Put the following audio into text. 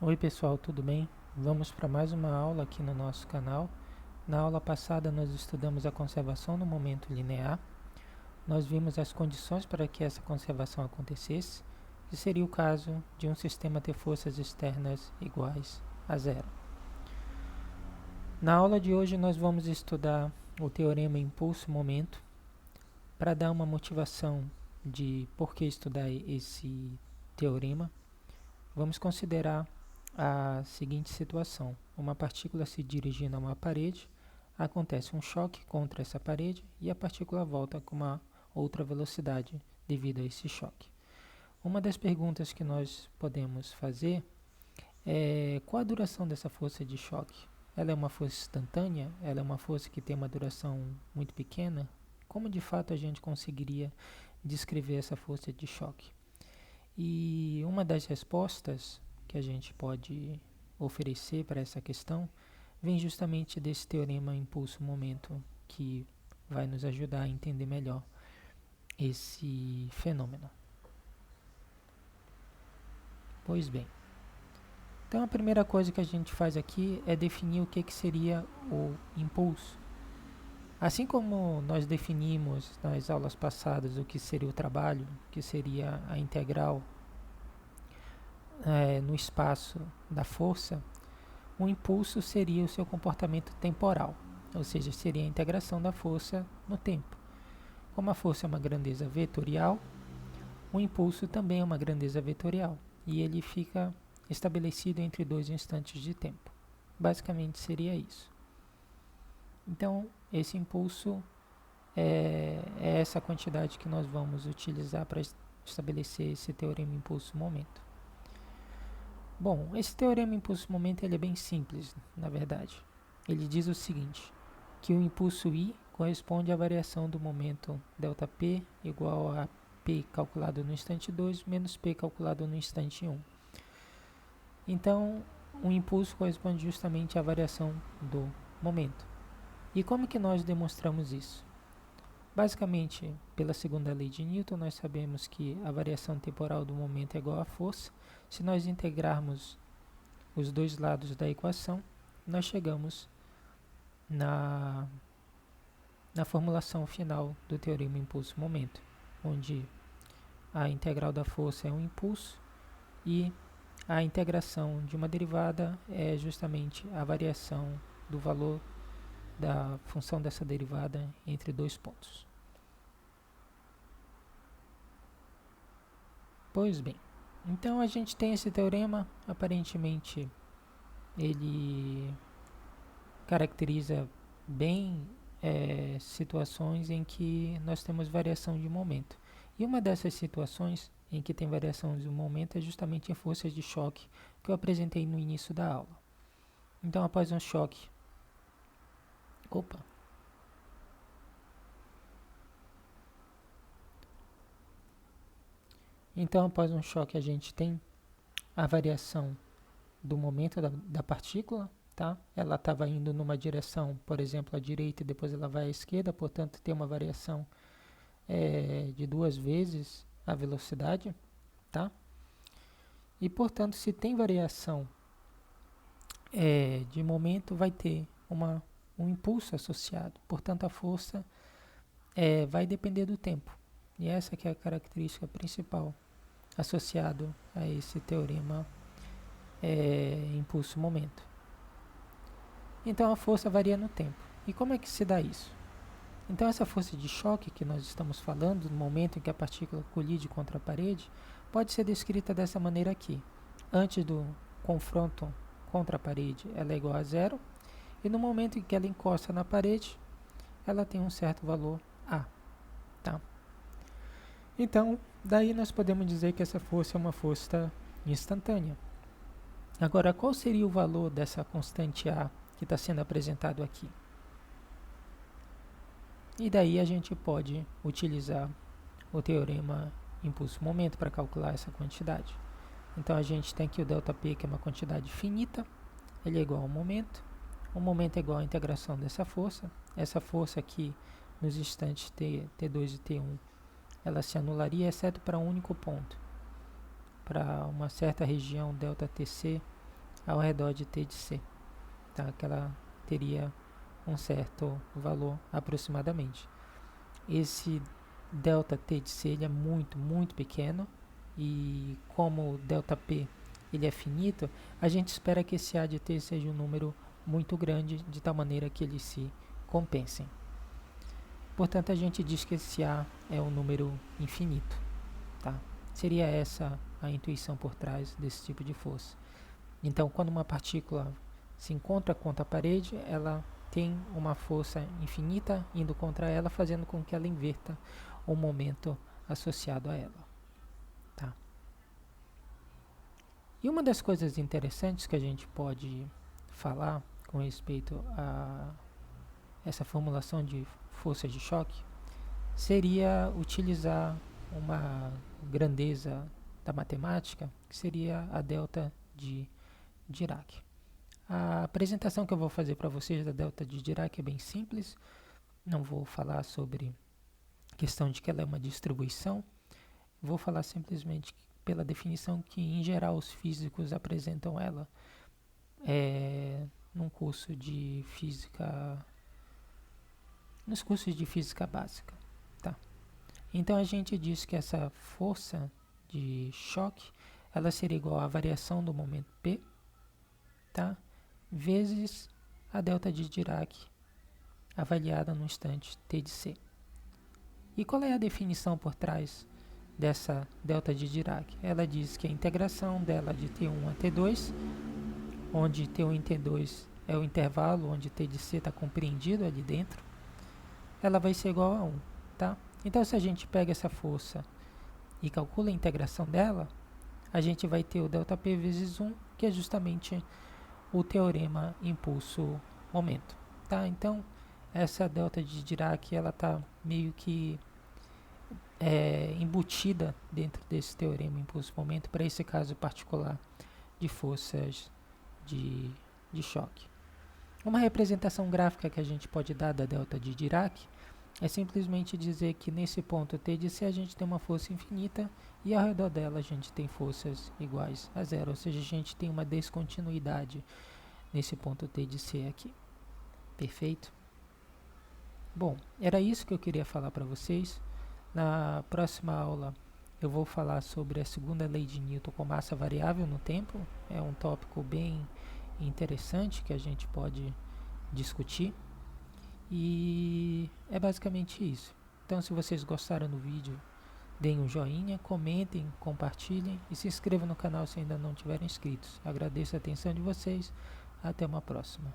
Oi pessoal, tudo bem? Vamos para mais uma aula aqui no nosso canal. Na aula passada nós estudamos a conservação no momento linear. Nós vimos as condições para que essa conservação acontecesse, que seria o caso de um sistema ter forças externas iguais a zero. Na aula de hoje nós vamos estudar o teorema impulso-momento para dar uma motivação de por que estudar esse teorema. Vamos considerar a seguinte situação: uma partícula se dirigindo a uma parede, acontece um choque contra essa parede e a partícula volta com uma outra velocidade devido a esse choque. Uma das perguntas que nós podemos fazer é qual a duração dessa força de choque? Ela é uma força instantânea? Ela é uma força que tem uma duração muito pequena? Como de fato a gente conseguiria descrever essa força de choque? E uma das respostas que a gente pode oferecer para essa questão vem justamente desse teorema impulso-momento, que vai nos ajudar a entender melhor esse fenômeno. Pois bem, então a primeira coisa que a gente faz aqui é definir o que seria o impulso. Assim como nós definimos nas aulas passadas o que seria o trabalho, que seria a integral no espaço da força, o impulso seria o seu comportamento temporal, ou seja, seria a integração da força no tempo. Como a força é uma grandeza vetorial, o impulso também é uma grandeza vetorial, e ele fica estabelecido entre dois instantes de tempo. Basicamente seria isso. Então, esse impulso é essa quantidade que nós vamos utilizar para estabelecer esse teorema impulso-momento. Bom, esse teorema impulso-momento ele é bem simples, na verdade. Ele diz o seguinte, que o impulso I corresponde à variação do momento ΔP igual a P calculado no instante 2 menos P calculado no instante 1. Então, o impulso corresponde justamente à variação do momento. E como que nós demonstramos isso? Basicamente, pela segunda lei de Newton, nós sabemos que a variação temporal do momento é igual à força. Se nós integrarmos os dois lados da equação, nós chegamos na formulação final do teorema impulso-momento, onde a integral da força é um impulso e a integração de uma derivada é justamente a variação do valor da função dessa derivada entre dois pontos. Pois bem, então a gente tem esse teorema, aparentemente ele caracteriza bem situações em que nós temos variação de momento. E uma dessas situações em que tem variação de momento é justamente em forças de choque que eu apresentei no início da aula. Então, após um choque... Opa! Então, após um choque, a gente tem a variação do momento da partícula, tá? Ela estava indo numa direção, por exemplo, à direita e depois ela vai à esquerda, portanto tem uma variação de 2 vezes a velocidade, tá? E portanto, se tem variação de momento, vai ter um impulso associado. Portanto, a força vai depender do tempo. E essa que é a característica principal associado a esse teorema impulso-momento. Então a força varia no tempo. E como é que se dá isso? Então essa força de choque que nós estamos falando, no momento em que a partícula colide contra a parede, pode ser descrita dessa maneira aqui. Antes do confronto contra a parede, ela é igual a zero, e no momento em que ela encosta na parede, ela tem um certo valor A. Tá? Então, daí nós podemos dizer que essa força é uma força instantânea. Agora, qual seria o valor dessa constante A que está sendo apresentado aqui? E daí a gente pode utilizar o teorema impulso-momento para calcular essa quantidade. Então a gente tem aqui o ΔP, que é uma quantidade finita, ele é igual ao momento. O momento é igual à integração dessa força. Essa força aqui, nos instantes T2 e T1, ela se anularia, exceto para um único ponto. Para uma certa região ΔTC, ao redor de T de C, tá? Que ela teria um certo valor aproximadamente. Esse delta T de C ele é muito, muito pequeno, e como o delta P ele é finito, a gente espera que esse A de T seja um número muito grande, de tal maneira que eles se compensem. Portanto, a gente diz que esse A é um número infinito. Tá? Seria essa a intuição por trás desse tipo de força. Então, quando uma partícula se encontra contra a parede, ela tem uma força infinita indo contra ela, fazendo com que ela inverta o momento associado a ela. Tá? E uma das coisas interessantes que a gente pode falar com respeito a essa formulação de força de choque seria utilizar uma grandeza da matemática, que seria a delta de Dirac. A apresentação que eu vou fazer para vocês da delta de Dirac é bem simples. Não vou falar sobre a questão de que ela é uma distribuição. Vou falar simplesmente pela definição que, em geral, os físicos apresentam ela num curso de física, nos cursos de física básica. Tá? Então a gente diz que essa força de choque ela seria igual à variação do momento P, tá? Vezes a delta de Dirac avaliada no instante T de C. E qual é a definição por trás dessa delta de Dirac? Ela diz que a integração dela de T1 a T2, onde T1 e T2 é o intervalo onde T de C está compreendido ali dentro, ela vai ser igual a 1. Tá? Então, se a gente pega essa força e calcula a integração dela, a gente vai ter o ΔP vezes 1, que é justamente o teorema impulso-momento. Tá? Então, essa delta de Dirac ela está meio que embutida dentro desse teorema impulso-momento para esse caso particular de forças de choque. Uma representação gráfica que a gente pode dar da delta de Dirac é simplesmente dizer que nesse ponto T de C a gente tem uma força infinita e ao redor dela a gente tem forças iguais a zero, ou seja, a gente tem uma descontinuidade nesse ponto T de C aqui. Perfeito? Bom, era isso que eu queria falar para vocês. Na próxima aula eu vou falar sobre a segunda lei de Newton com massa variável no tempo. É um tópico bem interessante que a gente pode discutir. E é basicamente isso. Então, se vocês gostaram do vídeo, deem um joinha, comentem, compartilhem e se inscrevam no canal se ainda não tiverem inscritos. Agradeço a atenção de vocês. Até uma próxima.